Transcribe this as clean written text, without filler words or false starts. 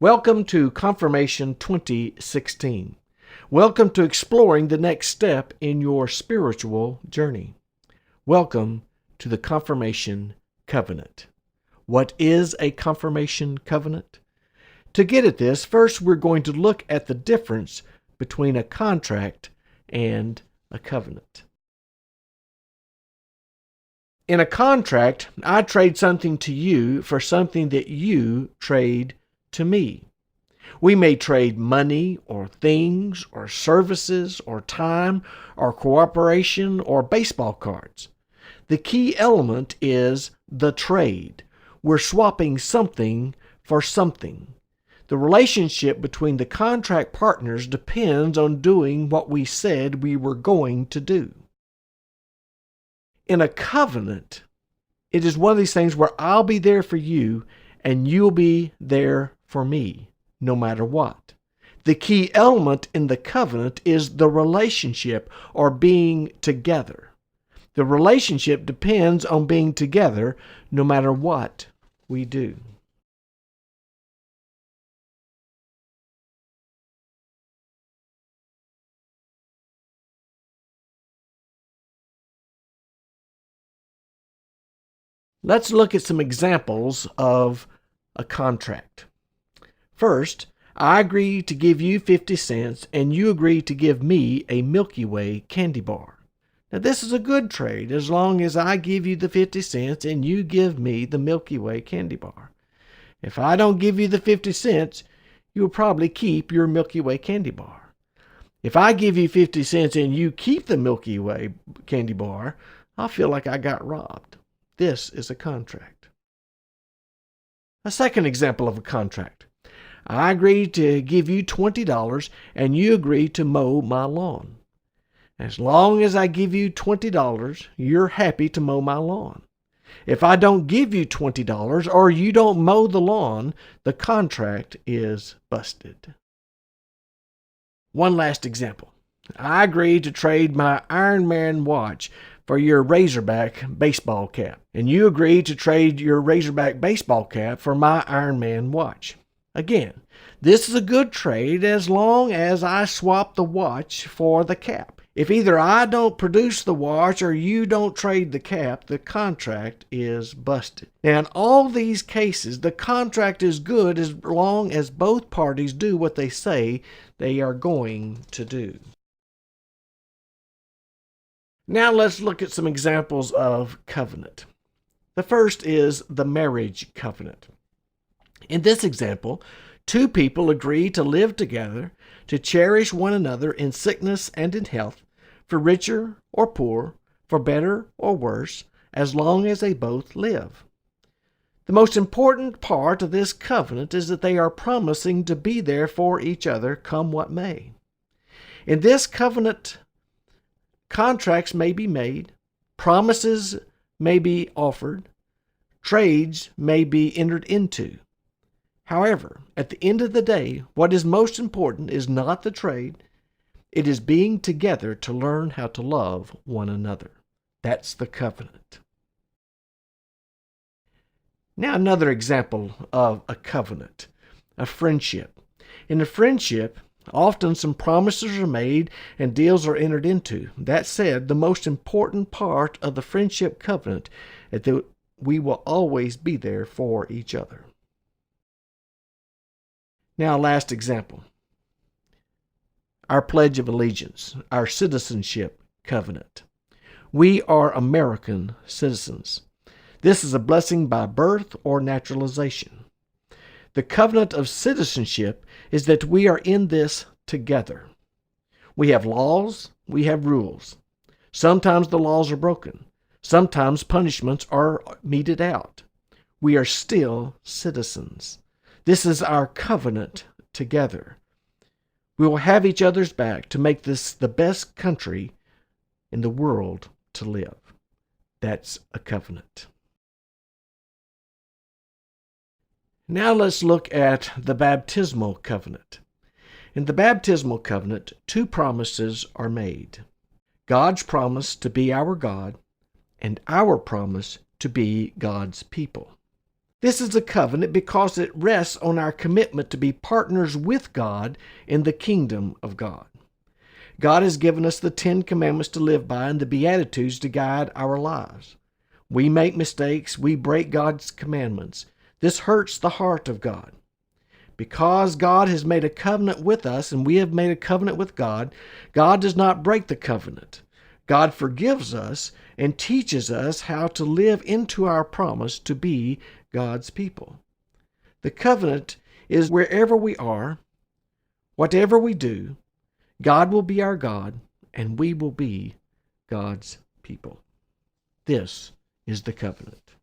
Welcome to Confirmation 2016. Welcome to exploring the next step in your spiritual journey. Welcome to the Confirmation Covenant. What is a Confirmation Covenant? To get at this, first we're going to look at the difference between a contract and a covenant. In a contract, I trade something to you for something that you trade to me. We may trade money or things or services or time or cooperation or baseball cards. The key element is the trade. We're swapping something for something. The relationship between the contract partners depends on doing what we said we were going to do. In a covenant, it is one of these things where I'll be there for you and you'll be there for me, no matter what. The key element in the covenant is the relationship or being together. The relationship depends on being together no matter what we do. Let's look at some examples of a contract. First, I agree to give you 50 cents and you agree to give me a Milky Way candy bar. Now this is a good trade as long as I give you the 50 cents and you give me the Milky Way candy bar. If I don't give you the 50 cents, you'll probably keep your Milky Way candy bar. If I give you 50 cents and you keep the Milky Way candy bar, I'll feel like I got robbed. This is a contract. A second example of a contract. I agree to give you $20 and you agree to mow my lawn. As long as I give you $20, you're happy to mow my lawn. If I don't give you $20 or you don't mow the lawn, the contract is busted. One last example. I agree to trade my Iron Man watch for your Razorback baseball cap, and you agree to trade your Razorback baseball cap for my Iron Man watch. Again, this is a good trade as long as I swap the watch for the cap. If either I don't produce the watch or you don't trade the cap, the contract is busted. Now, in all these cases, the contract is good as long as both parties do what they say they are going to do. Now let's look at some examples of covenant. The first is the marriage covenant. In this example, two people agree to live together, to cherish one another in sickness and in health, for richer or poor, for better or worse, as long as they both live. The most important part of this covenant is that they are promising to be there for each other come what may. In this covenant, contracts may be made, promises may be offered, trades may be entered into. However, at the end of the day, what is most important is not the trade, it is being together to learn how to love one another. That's the covenant. Now another example of a covenant, a friendship. In a friendship, often some promises are made and deals are entered into. That said, the most important part of the friendship covenant is that we will always be there for each other. Now, last example. Our Pledge of Allegiance, our citizenship covenant. We are American citizens. This is a blessing by birth or naturalization. The covenant of citizenship is that we are in this together. We have laws, we have rules. Sometimes the laws are broken. Sometimes punishments are meted out. We are still citizens. This is our covenant together. We will have each other's back to make this the best country in the world to live. That's a covenant. Now let's look at the baptismal covenant. In the baptismal covenant, two promises are made. God's promise to be our God and our promise to be God's people. This is a covenant because it rests on our commitment to be partners with God in the kingdom of God. God has given us the 10 Commandments to live by and the Beatitudes to guide our lives. We make mistakes. We break God's commandments. This hurts the heart of God. Because God has made a covenant with us and we have made a covenant with God, God does not break the covenant. God forgives us and teaches us how to live into our promise to be God's people. The covenant is wherever we are, whatever we do, God will be our God, and we will be God's people. This is the covenant.